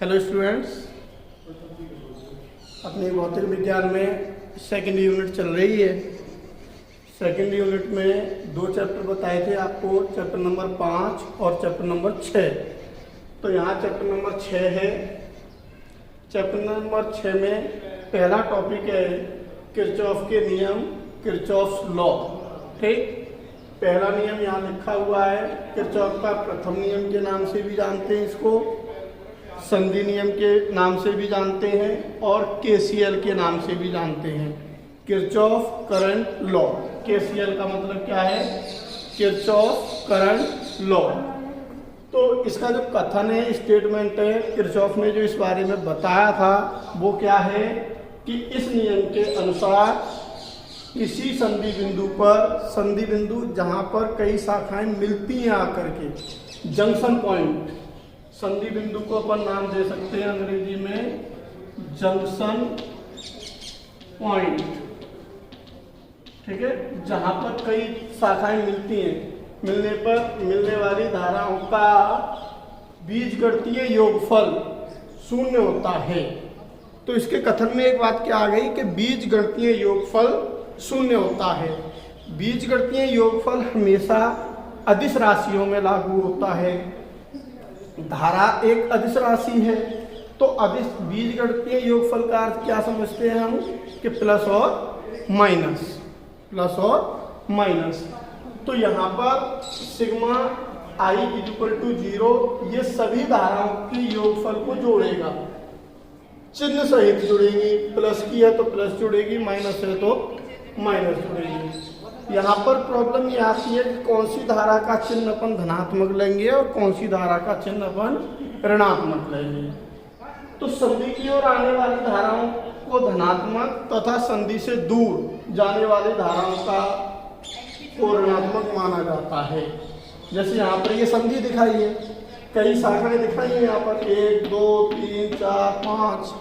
Hello students, अपनी भौतिक विज्ञान में सेकंड यूनिट चल रही है। सेकंड यूनिट में दो चैप्टर बताए थे आपको, चैप्टर नंबर 5 और चैप्टर नंबर 6। तो यहाँ चैप्टर नंबर 6 है। चैप्टर नंबर 6 में पहला टॉपिक है किरचॉफ के नियम, किरचॉफ्स लॉ। ठीक, पहला नियम यहाँ लिखा हुआ है। किरचॉफ का प्रथम नियम के नाम से भी जानते हैं इसको, संधि नियम के नाम से भी जानते हैं और केसीएल के नाम से भी जानते हैं। Kirchhoff current law. केसीएल का मतलब क्या है? Kirchhoff current law. तो इसका जो कथन है, स्टेटमेंट है, किरचॉफ ने जो इस बारे में बताया था वो क्या है कि इस नियम के अनुसार किसी संधि बिंदु पर, संधि बिंदु जहां पर कई शाखाएं मिलती हैं आकर के, जंक्शन पॉइंट, संधि बिंदु को अपन नाम दे सकते हैं अंग्रेजी में जंक्शन पॉइंट। ठीक है, जहां पर कई शाखाएं मिलती हैं, मिलने पर मिलने वाली धाराओं का बीजगणितीय योगफल शून्य होता है। तो इसके कथन में एक बात क्या आ गई कि बीजगणितीय योगफल शून्य होता है। बीजगणितीय योगफल हमेशा अदिश राशियों में लागू होता है। धारा एक अदिश राशि है, तो अदिश बीजगणितीय योगफल का अर्थ क्या समझते हैं हम कि प्लस और माइनस, प्लस और माइनस। तो यहाँ पर सिग्मा आई इक्वल टू 0 ये सभी धाराओं के योगफल को जोड़ेगा, चिन्ह सहित जुड़ेगी। प्लस की है तो प्लस जुड़ेगी, माइनस है तो माइनस जुड़ेगी। यहाँ पर प्रॉब्लम ये आती है कि कौन सी धारा का चिन्ह अपन धनात्मक लेंगे और कौन सी धारा का चिन्ह अपन ऋणात्मक लेंगे। तो संधि की ओर आने वाली धाराओं को धनात्मक तथा संधि से दूर जाने वाली धाराओं का को ऋणात्मक माना जाता है। जैसे यहाँ पर ये संधि दिखाई है, कई शाखाएं दिखाई है यहाँ पर 1 2 3 4 5,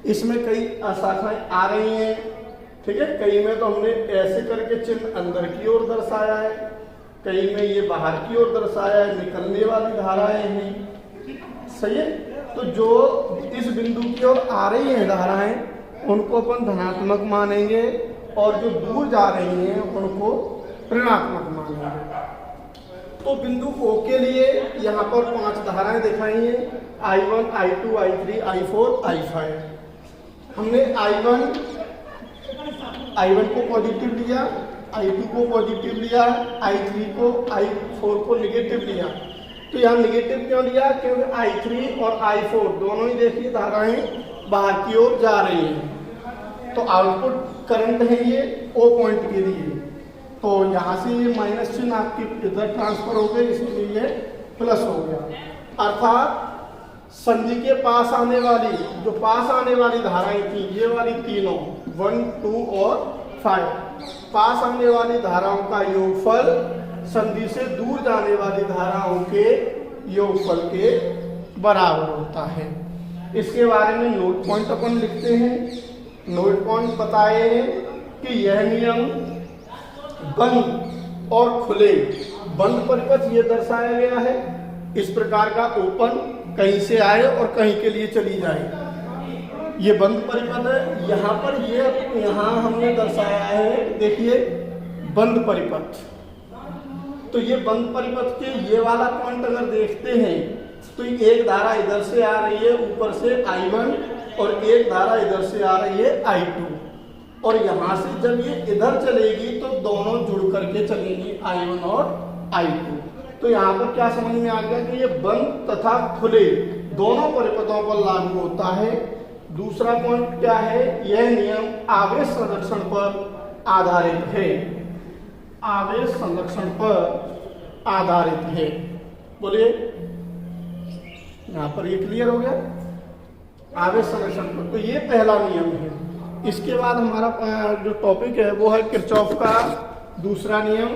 इसमें कई शाखाएं आ रही हैं। ठीक है, कई में तो हमने ऐसे करके चिन्ह अंदर की ओर दर्शाया है, कई में ये बाहर की ओर दर्शाया है, निकलने वाली धाराएं हैं। सही है, तो जो इस बिंदु की ओर आ रही हैं धाराएं उनको अपन धनात्मक मानेंगे और जो दूर जा रही हैं उनको ऋणात्मक मानेंगे। तो बिंदु O के लिए यहाँ पर 5 धाराएं दिखाई हैं, I1 I2 I3 I4 I5। हमने I1 को पॉजिटिव लिया, I2 को पॉजिटिव लिया, I3 को, I4 को निगेटिव लिया। तो यहाँ निगेटिव क्यों लिया? क्योंकि I3 और I4 दोनों ही देखिए धाराएं बाहर की ओर जा रही हैं। तो आउटपुट करंट है ये O पॉइंट के लिए, तो यहाँ से ये माइनस चिन्ह आपकी इधर ट्रांसफर हो गए, इसलिए ये प्लस हो गया। अर्थात संधि के पास आने वाली, जो पास आने वाली धाराएं थी, ये वाली तीनों 1 2 और 5, पास आने वाली धाराओं का योगफल संधि से दूर जाने वाली धाराओं के योगफल के बराबर होता है। इसके बारे में नोट पॉइंट अपन लिखते हैं। नोट पॉइंट बताए कि यह नियम बंद और खुले, बंद परिपथ ये दर्शाया गया है इस प्रकार का, ओपन कहीं से आए और कहीं के लिए चली जाए, ये बंद परिपथ है। यहाँ पर ये यहाँ हमने दर्शाया है, देखिए बंद परिपथ। तो ये बंद परिपथ के ये वाला पॉइंट अगर देखते हैं तो एक धारा इधर से आ रही है ऊपर से I1 और एक धारा इधर से आ रही है I2, और यहाँ से जब ये इधर चलेगी तो दोनों जुड़ करके चलेंगी I1 और I2। तो यहाँ पर क्या समझ में आ गया कि ये बंद तथा खुले दोनों परिपथों पर लागू होता है। दूसरा पॉइंट क्या है? यह नियम आवेश संरक्षण पर आधारित है, आवेश संरक्षण पर आधारित है। बोलिए, यहाँ पर ये क्लियर हो गया, आवेश संरक्षण पर। तो ये पहला नियम है। इसके बाद हमारा जो टॉपिक है वो है किरचॉफ का दूसरा नियम।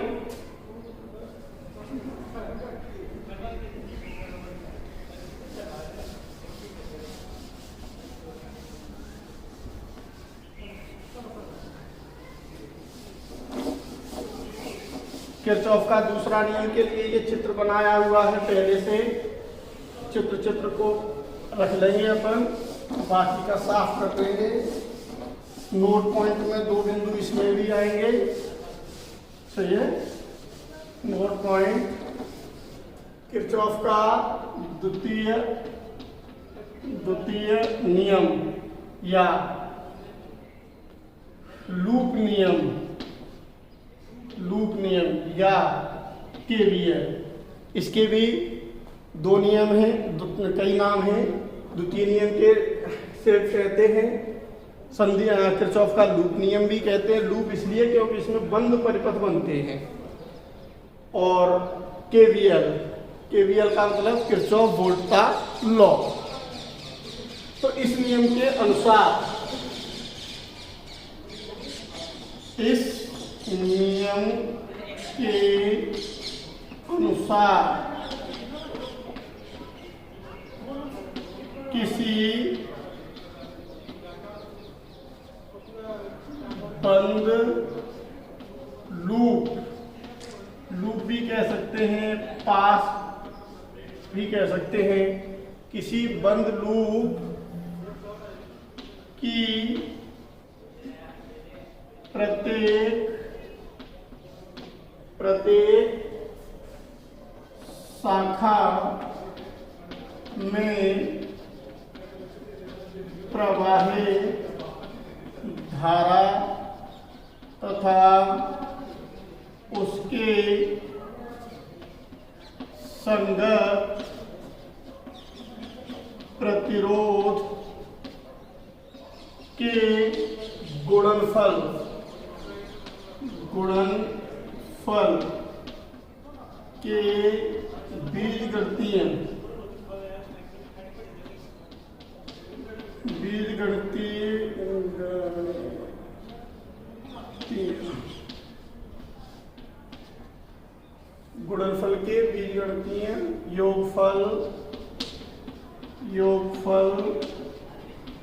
किरचॉफ का दूसरा नियम के लिए ये चित्र बनाया हुआ है पहले से। चित्र को रख लेंगे अपन, बाकी का साफ कर लेंगे। नोट पॉइंट में 2 बिंदु इसमें भी आएंगे, सही है। नोट पॉइंट किरचॉफ का द्वितीय नियम या लूप नियम या केवीएल, इसके भी 2 नियम हैं, कई नाम हैं। द्वितीय नियम के से कहते हैं संधि, किरचॉफ का लूप नियम भी कहते हैं। लूप इसलिए क्योंकि इसमें बंद परिपथ बनते हैं। और केवीएल का मतलब किरचॉफ वोल्टा लॉ। तो इस नियम के अनुसार, किसी बंद लूप भी कह सकते हैं, पास भी कह सकते हैं, किसी बंद लूप की प्रत्येक शाखा में प्रवाहित धारा तथा उसके संगत प्रतिरोध के गुणनफल के बीजगणितीय गुणनफल के बीजगणितीय योगफल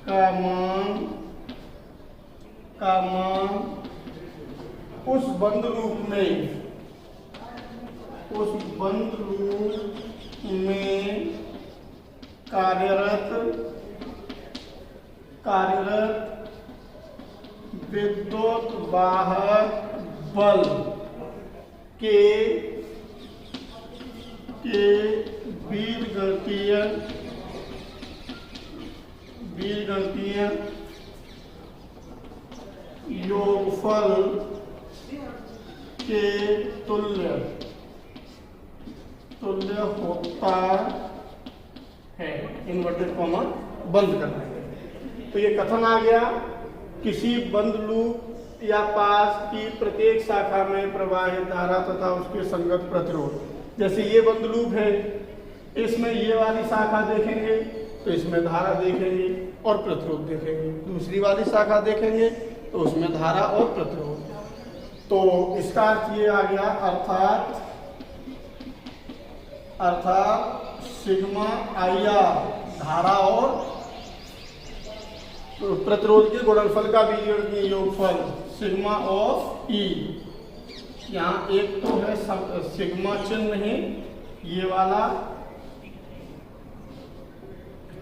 का मान उस बंद लूप में कार्यरत विद्युत वाहक बल के बीजगणितीय योगफल के तुल्य होता है। इन्वर्टेड कॉमा बंद करना है। तो ये कथन आ गया, किसी बंद लूप या पास की प्रत्येक शाखा में प्रवाहित धारा तथा उसके संगत प्रतिरोध। जैसे ये बंद लूप है, इसमें ये वाली शाखा देखेंगे तो इसमें धारा देखेंगे और प्रतिरोध देखेंगे, दूसरी वाली शाखा देखेंगे तो उसमें धारा और प्रतिरोध। तो इसका अर्थ ये आ गया, अर्थात सिग्मा IR धारा और प्रतिरोध के गुणनफल का बीजगणितीय योगफल सिग्मा ऑफ E। यहाँ एक तो है सिग्मा चिन्ह है ये वाला,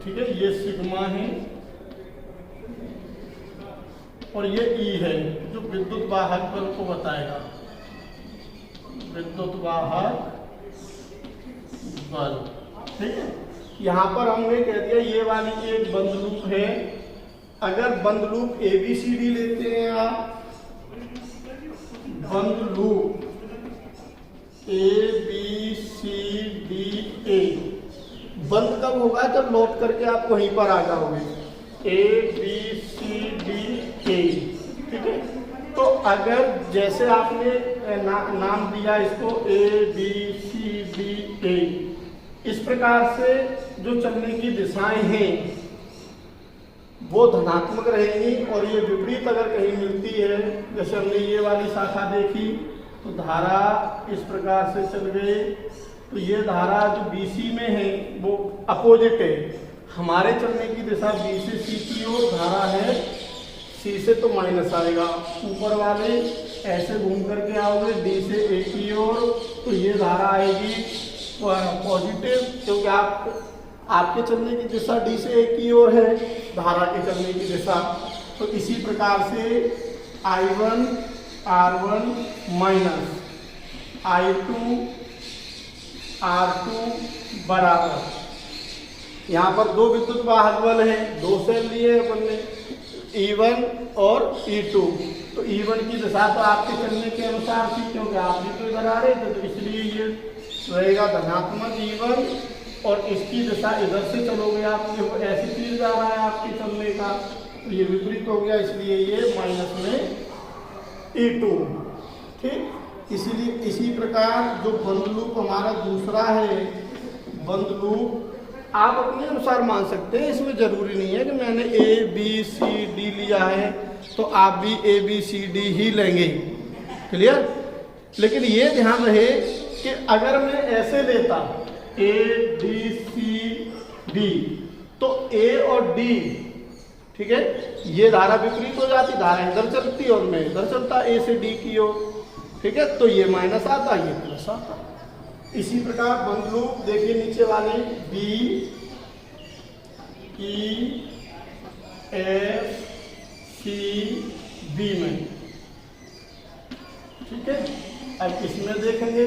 ठीक है, ये सिग्मा है और ये E है जो विद्युत वाहक बल को बताएगा, विद्युत वाहक बल। ठीक है, यहाँ पर हमने कह दिया ये वाली एक बंद लूप है। अगर बंद लूप ABCD लेते हैं आप, बंद लूप ABCDA, बंद कब होगा जब लौट करके आप वहीं पर आ जाओगे, ABCDA। ठीक है, तो अगर जैसे आपने नाम दिया इसको ABCDA, इस प्रकार से जो चलने की दिशाएं हैं वो धनात्मक रहेंगी और ये विपरीत अगर कहीं मिलती है, जैसे हमने ये वाली शाखा देखी तो धारा इस प्रकार से चल गई, तो ये धारा जो BC में है वो अपोजिट है, हमारे चलने की दिशा B से C की ओर धारा है, C से तो माइनस आएगा, ऊपर वाले ऐसे घूम करके आओगे D से A की ओर तो ये धारा आएगी पॉजिटिव, क्योंकि आपके चलने की दिशा डी से ए की ओर है, धारा के चलने की दिशा। तो इसी प्रकार से I1 R1 minus I2 R2 बराबर, यहाँ पर दो विद्युत वाहक बल है, दो सेल लिए अपन ने, E1 और E2। तो E1 की दिशा तो आपके चलने के अनुसार थी, क्योंकि आप भी तो इधर आ रहे थे, तो इसलिए ये रहेगा धनात्मक E1, और इसकी दिशा इधर से चलोगे आप, देखो ऐसे तीर जा रहा है आपके चलने का, तो ये विपरीत हो गया, इसलिए ये माइनस में E2। ठीक, इसीलिए इसी प्रकार जो बंद लूप हमारा दूसरा है, बंद लूप आप अपने अनुसार मान सकते हैं, इसमें जरूरी नहीं है कि मैंने ए बी सी डी लिया है तो आप भी ए बी सी डी ही लेंगे। क्लियर? लेकिन ये ध्यान रहे कि अगर मैं ऐसे लेता ए बी सी डी, तो ए और डी, ठीक है, ये धारा विपरीत हो जाती, धारा इधर चलती और मैं इधर चलता ए से डी की ओर। ठीक है, तो ये माइनस आता, ये प्लस आता। इसी प्रकार बंद लूप देखिए नीचे वाले B E F C B में, ठीक है। अब इसमें देखेंगे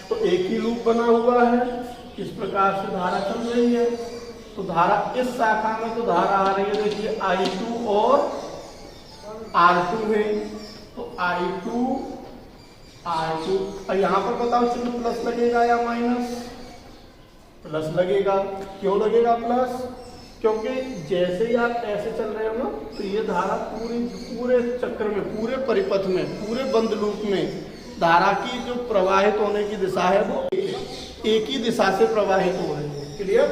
तो एक ही लूप बना हुआ है, इस प्रकार से धारा चल रही है। तो धारा इस शाखा में तो धारा आ रही है, देखिए I2 और R2 है, तो I2 और यहाँ पर बताओ चिन्ह प्लस लगेगा या माइनस? प्लस लगेगा। क्यों लगेगा प्लस? क्योंकि जैसे ही आप ऐसे चल रहे हो ना, तो ये धारा पूरे चक्र में, पूरे परिपथ में, पूरे बंद लूप में धारा की जो प्रवाहित होने की दिशा है वो एक ही दिशा से प्रवाहित हो रही है। क्लियर?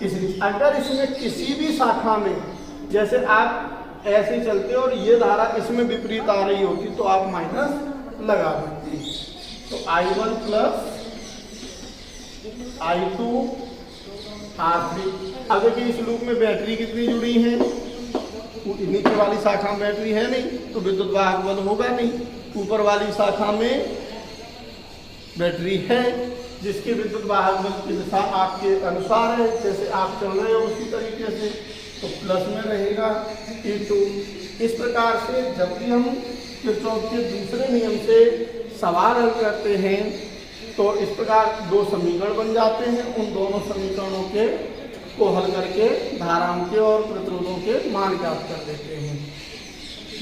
इसलिए अगर इसमें किसी भी शाखा में, जैसे आप ऐसे चलते और ये धारा इसमें विपरीत आ रही होती, तो आप माइनस लगा सकते हैं। तो I1 प्लस I2 R3। अब देखिए इस लूप में बैटरी कितनी जुड़ी है, नीचे वाली शाखा में बैटरी है नहीं, तो विद्युत वाहक बल होगा नहीं। ऊपर वाली शाखा में बैटरी है, जिसके विद्युत वाहक बल की दिशा आपके अनुसार है, जैसे आप चल रहे हो उसी तरीके से, तो प्लस में रहेगा E2। इस प्रकार से जब भी हम किरचॉफ के दूसरे नियम से सवाल हल करते हैं, तो इस प्रकार दो समीकरण बन जाते हैं। उन दोनों समीकरणों के को हल करके धाराओं के और प्रतिरोधों के मान प्राप्त कर देते हैं।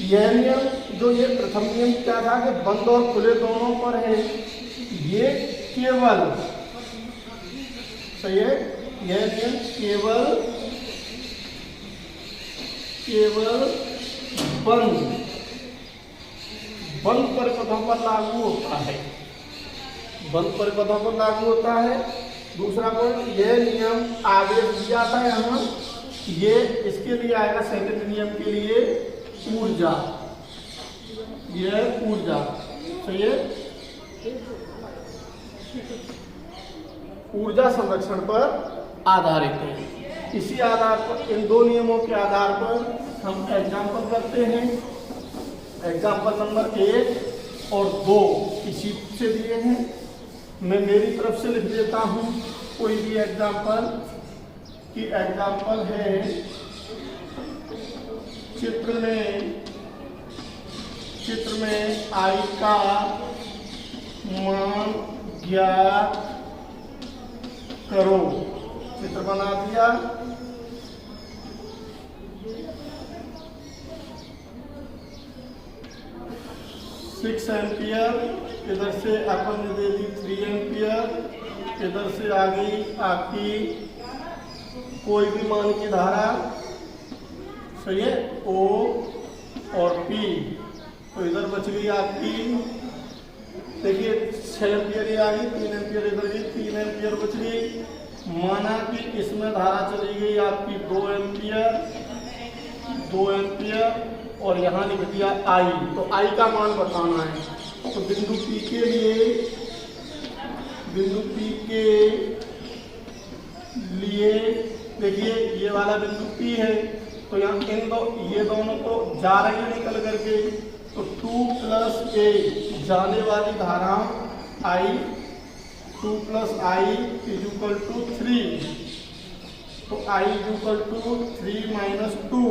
यह नियम, जो ये प्रथम नियम क्या था कि बंद और खुले दोनों पर है, ये केवल सही है, यह नियम केवल बंद परिपथों पर लागू होता है, बंद परिपथों पर लागू होता है। दूसरा पॉइंट, यह नियम आगे दिया था यहाँ, ये इसके लिए आएगा सेकंड नियम के लिए ऊर्जा, यह ऊर्जा, तो ये ऊर्जा संरक्षण पर आधारित है। इसी आधार पर, इन दो नियमों के आधार पर हम एग्जाम्पल करते हैं। एग्जाम्पल नंबर 1 और 2 इसी से दिए हैं, मैं मेरी तरफ से लिख देता हूँ कोई भी एग्जाम्पल। कि एग्जाम्पल है, चित्र में I का मान ज्ञात करो। चित्र बना दिया, सिक्स एम्पियर, इधर से अपन ने दे दी 3 एम्पियर, इधर से आ गई आपकी कोई भी मान की धारा, सही है, O और P। तो इधर बच गई आपकी, देखिए 6 एम्पियर ये आ गई, 3 एम्पियर इधर गई, 3 एम्पियर बच गई। माना कि इसमें धारा चली गई आपकी 2 एम्पियर और यहाँ लिख दिया I। तो I का मान बताना है। तो बिंदु P के लिए देखिए ये वाला बिंदु P है, तो यहाँ ये दोनों तो जा रही है निकल करके, तो 2 + A जाने वाली धारा I, 2 + I = 3। तो I इज इक्वल टू 3 माइनस 2,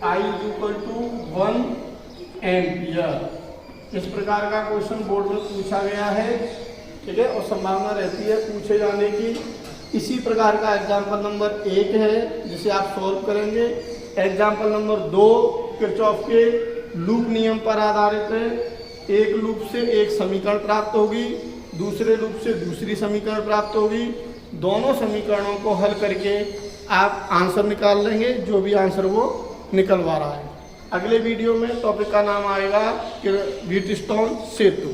I is equal to 1 ampere. इस प्रकार का क्वेश्चन बोर्ड में पूछा गया है, ठीक है, और संभावना रहती है पूछे जाने की। इसी प्रकार का एग्जाम्पल नंबर 1 है जिसे आप सॉल्व करेंगे। एग्जाम्पल नंबर 2 किरचॉफ के लूप नियम पर आधारित है। एक लूप से एक समीकरण प्राप्त होगी, दूसरे लूप से दूसरी समीकरण प्राप्त होगी। दोनों समीकरणों को हल करके आप आंसर निकाल लेंगे, जो भी आंसर वो निकलवा रहा है। अगले वीडियो में टॉपिक का नाम आएगा व्हीटस्टोन सेतु।